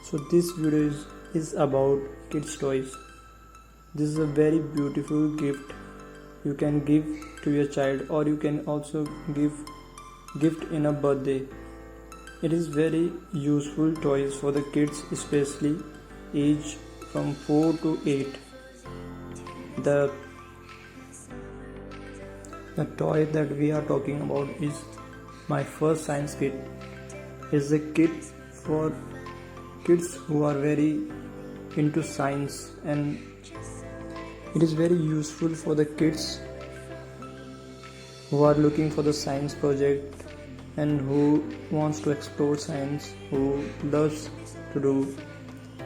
So this video is about kids toys. This is a very beautiful gift you can give to your child, or you can also give gift in a birthday. It is very useful toys for the kids, especially age from 4 to 8. The toy that we are talking about is my first science kit. It's a kit for kids who are very into science, and it is very useful for the kids who are looking for the science project and who wants to explore science, who loves to do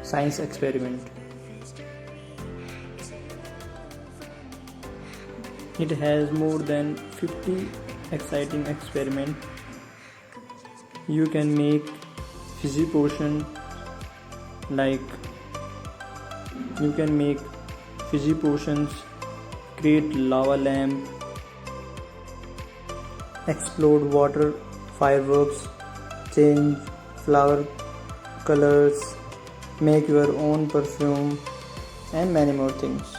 science experiment. It has more than 50 exciting experiments. You can make fizzy potion, like you can make fizzy potions, create lava lamp, explode water fireworks, change flower colors, make your own perfume, and many more things.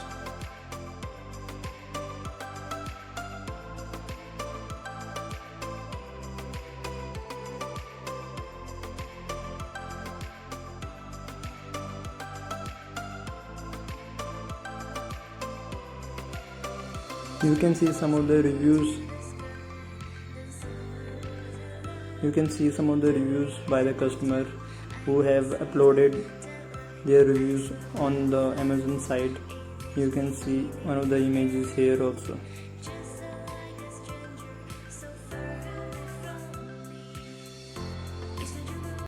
You can see some of the reviews. You can see some of the reviews by the customer who have uploaded their reviews on the Amazon site. You can see one of the images here also.